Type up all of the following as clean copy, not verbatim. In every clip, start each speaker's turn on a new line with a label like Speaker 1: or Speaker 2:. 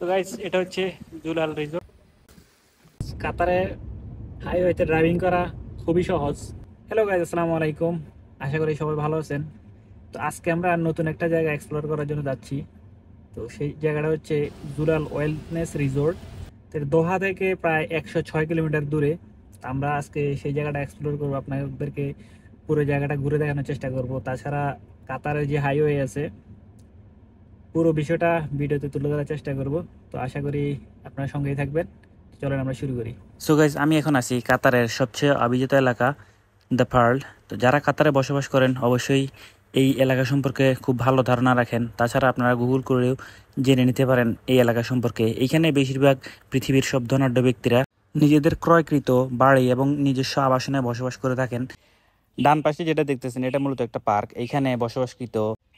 Speaker 1: তো গাইস, এটা হচ্ছে জুলাল রিসোর্ট। কাতারে হাইওয়েতে ড্রাইভিং করা খুবই সহজ। হ্যালো গাইস, আসসালামু আলাইকুম। আশা করি সবাই ভালো আছেন। তো আজকে আমরা নতুন একটা জায়গা এক্সপ্লোর করার জন্য যাচ্ছি। তো সেই জায়গাটা হচ্ছে জুলাল ওয়েলনেস রিসোর্ট। তো দোহা থেকে প্রায় 106 কিলোমিটার দূরে। তো আমরা আজকে সেই জায়গাটা এক্সপ্লোর করবো, আপনাদেরকে পুরো জায়গাটা ঘুরে দেখানোর চেষ্টা করব। তাছাড়া কাতারের যে হাইওয়ে আছে পুরো বিষয়টা ভিডিওতে তুলে ধরার চেষ্টা করব। তো আশা করি আপনার সঙ্গেই থাকবেন। চলেন আমরা শুরু করি। সো গাইজ, আমি এখন আছি কাতারের সবচেয়ে অভিজাত এলাকা দ্য পার্ল। তো যারা কাতারে বসবাস করেন অবশ্যই এই এলাকা সম্পর্কে খুব ভালো ধারণা রাখেন। তাছাড়া আপনারা গুগল করেও জেনে নিতে পারেন এই এলাকা সম্পর্কে। এইখানে বেশিরভাগ পৃথিবীর সব ধনাঢ্য ব্যক্তিরা নিজেদের ক্রয়কৃত বাড়ি এবং নিজস্ব আবাসনে বসবাস করে থাকেন। ডান পাশে যেটা দেখতেছেন এটা মূলত একটা পার্ক। এইখানে বসবাসকৃত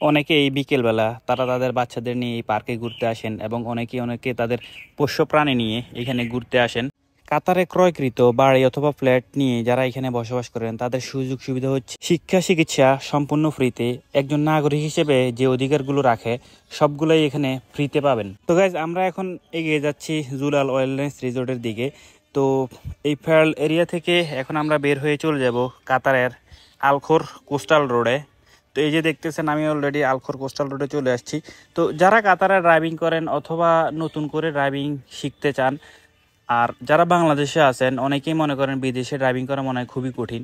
Speaker 1: অনেকে এই বিকেলবেলা তারা তাদের বাচ্চাদের নিয়ে এই পার্কে ঘুরতে আসেন এবং অনেকে তাদের পোষ্য প্রাণী নিয়ে এখানে ঘুরতে আসেন। কাতারে ক্রয়কৃত বাড়ি অথবা ফ্ল্যাট নিয়ে যারা এখানে বসবাস করেন তাদের সুযোগ সুবিধা হচ্ছে শিক্ষা চিকিৎসা সম্পূর্ণ ফ্রিতে। একজন নাগরিক হিসেবে যে অধিকারগুলো রাখে সবগুলোই এখানে ফ্রিতে পাবেন। তো গাইজ, আমরা এখন এগিয়ে যাচ্ছি জুলাল ওয়েলনেস রিসোর্টের দিকে। তো এই পার্ল এরিয়া থেকে এখন আমরা বের হয়ে চলে যাব কাতারের আলখোর কোস্টাল রোডে। তো এই যে দেখতেছেন আমি অলরেডি আলখোর কোস্টাল রোডে চলে আসছি। তো যারা কাতারে ড্রাইভিং করেন অথবা নতুন করে ড্রাইভিং শিখতে চান, আর যারা বাংলাদেশে আছেন অনেকেই মনে করেন বিদেশে ড্রাইভিং করা মনে হয় খুবই কঠিন।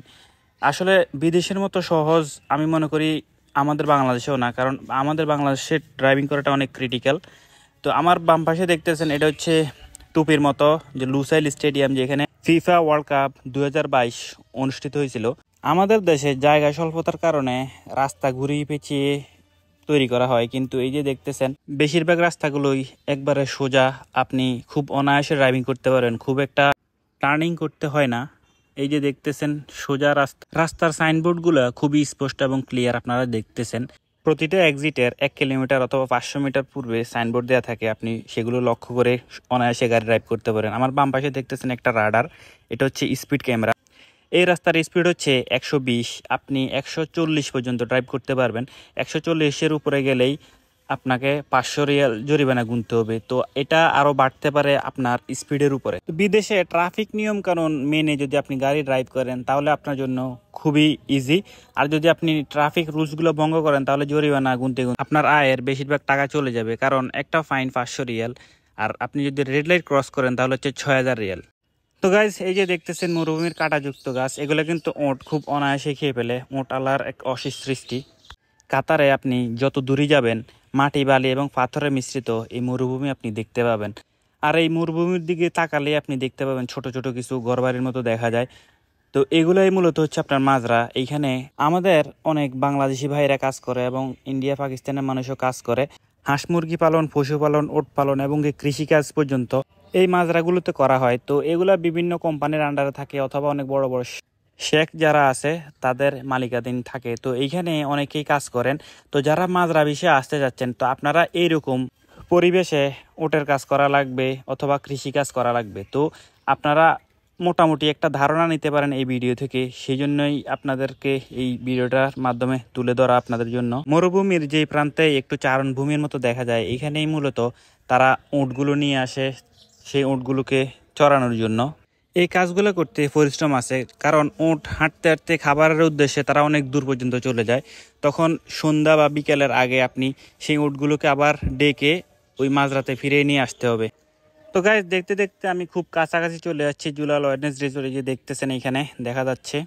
Speaker 1: আসলে বিদেশের মতো সহজ আমি মনে করি আমাদের বাংলাদেশেও না, কারণ আমাদের বাংলাদেশে ড্রাইভিং করাটা অনেক ক্রিটিক্যাল। তো আমার বাম পাশে দেখতেছেন এটা হচ্ছে টুপির মতো যে লুসাইল স্টেডিয়াম, যেখানে ফিফা ওয়ার্ল্ড কাপ 2022 অনুষ্ঠিত হয়েছিল। আমাদের দেশে জায়গা স্বল্পতার কারণে রাস্তা ঘুরিয়ে পেঁচিয়ে তৈরি করা হয়, কিন্তু এই যে দেখতেছেন বেশিরভাগ রাস্তাগুলোই একবারে সোজা। আপনি খুব অনায়াসে ড্রাইভিং করতে পারেন, খুব একটা টার্নিং করতে হয় না। এই যে দেখতেছেন সোজা রাস্তার সাইনবোর্ডগুলো খুবই স্পষ্ট এবং ক্লিয়ার আপনারা দেখতেছেন। প্রতিটা এক্সিটের 1 কিলোমিটার অথবা 500 মিটার পূর্বে সাইনবোর্ড দেওয়া থাকে, আপনি সেগুলো লক্ষ্য করে অনায়াসে গাড়ি ড্রাইভ করতে পারেন। আমার বাম পাশে দেখতেছেন একটা রাডার, এটা হচ্ছে স্পিড ক্যামেরা। এই রাস্তার স্পিড হচ্ছে 120, আপনি 140 পর্যন্ত ড্রাইভ করতে পারবেন। 140-এর উপরে গেলেই আপনাকে 500 রিয়াল জরিমানা গুনতে হবে। তো এটা আরও বাড়তে পারে আপনার স্পিডের উপরে। তো বিদেশে ট্রাফিক নিয়ম কানুন মেনে যদি আপনি গাড়ি ড্রাইভ করেন তাহলে আপনার জন্য খুবই ইজি। আর যদি আপনি ট্রাফিক রুলসগুলো ভঙ্গ করেন তাহলে জরিমানা গুনতে আপনার আয়ের বেশিরভাগ টাকা চলে যাবে, কারণ একটা ফাইন 500 রিয়াল। আর আপনি যদি রেড লাইট ক্রস করেন তাহলে হচ্ছে 6000 রিয়াল। তো গাইজ, এই যে দেখতেছেন মরুভূমির কাঁটাযুক্ত গাছ, এগুলো কিন্তু ওট খুব অনায়াসে খেয়ে ফেলে। ওট আল্লাহর এক অশেষ সৃষ্টি। কাতারে আপনি যত দূরে যাবেন মাটি বালি এবং পাথরে মিশ্রিত এই মরুভূমি আপনি দেখতে পাবেন। আর এই মরুভূমির দিকে তাকালে আপনি দেখতে পাবেন ছোট ছোট কিছু ঘরবাড়ির মতো দেখা যায়। তো এগুলাই মূলত হচ্ছে আপনার মাজরা। এইখানে আমাদের অনেক বাংলাদেশি ভাইরা কাজ করে এবং ইন্ডিয়া পাকিস্তানের মানুষও কাজ করে। হাঁস মুরগি পালন, পশুপালন, ওট পালন এবং কৃষিকাজ পর্যন্ত এই মাজরাগুলোতে করা হয়। তো এগুলা বিভিন্ন কোম্পানির আন্ডারে থাকে অথবা অনেক বড় বড় শেখ যারা আছে তাদের মালিকাধীন থাকে। তো এইখানে অনেকেই কাজ করেন। তো যারা মাজরা বিষয়ে আসতে যাচ্ছেন, তো আপনারা এইরকম পরিবেশে ওটের কাজ করা লাগবে অথবা কৃষিকাজ করা লাগবে। তো আপনারা মোটামুটি একটা ধারণা নিতে পারেন এই ভিডিও থেকে। সেই জন্যই আপনাদেরকে এই ভিডিওটার মাধ্যমে তুলে ধরা আপনাদের জন্য। মরুভূমির যে প্রান্তে একটু চারণভূমির মতো দেখা যায়, এখানেই মূলত তারা উটগুলো নিয়ে আসে সেই উটগুলোকে চড়ানোর জন্য। এই কাজগুলো করতে পরিশ্রম আছে, কারণ উট হাঁটতে হাঁটতে খাবারের উদ্দেশ্যে তারা অনেক দূর পর্যন্ত চলে যায়। তখন সন্ধ্যা বা বিকেলের আগে আপনি সেই উটগুলোকে আবার ডেকে ওই মাঝরাতে ফিরিয়ে নিয়ে আসতে হবে। তো গাইজ, দেখতে দেখতে আমি খুব কাছাকাছি চলে যাচ্ছি জুলাল ওয়েলনেস রিসোর্টে। যে দেখতেছেন এখানে দেখা যাচ্ছে।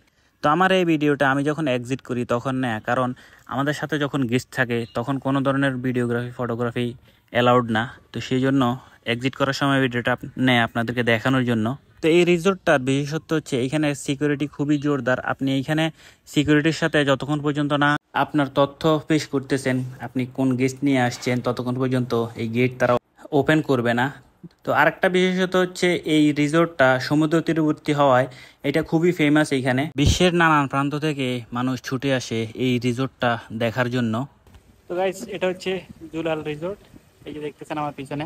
Speaker 1: তো আমার এই ভিডিওটা আমি যখন এক্সিট করি তখন না, কারণ আমাদের সাথে যখন গেস্ট থাকে তখন কোনো ধরনের ভিডিওগ্রাফি ফটোগ্রাফি অ্যালাউড না। তো সেই জন্য এক্সিট করার সময় ভিডিওটা নেয় আপনাদেরকে দেখানোর জন্য। তো এই রিসোর্টটার বিশেষত্ব হচ্ছে এইখানে সিকিউরিটি খুবই জোরদার। আপনি এইখানে সিকিউরিটির সাথে যতক্ষণ পর্যন্ত না আপনার তথ্য পেশ করতেছেন, আপনি কোন গেস্ট নিয়ে আসছেন, ততক্ষণ পর্যন্ত এই গেট তারা ওপেন করবে না। তো আরেকটা বিশেষত হচ্ছে এই রিসোর্টটা সমুদ্র তীরবর্তী হওয়ায় এটা খুবই ফেমাস। এইখানে বিশ্বের নানান প্রান্ত থেকে মানুষ ছুটে আসে এই রিসোর্টটা দেখার জন্য। তো গাইস, এটা হচ্ছে জুলাল রিসোর্ট। এই যে দেখতেছেন আমার পিছনে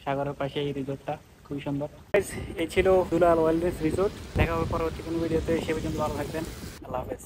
Speaker 1: সাগরের পাশে এই রিসোর্টটা খুবই সুন্দর। গাইস, এই ছিল জুলাল ওয়েলনেস রিসোর্ট। দেখা হবে পরবর্তী কোনো ভিডিওতে। সে পর্যন্ত ভালো থাকবেন। আল্লাহ হাফেজ।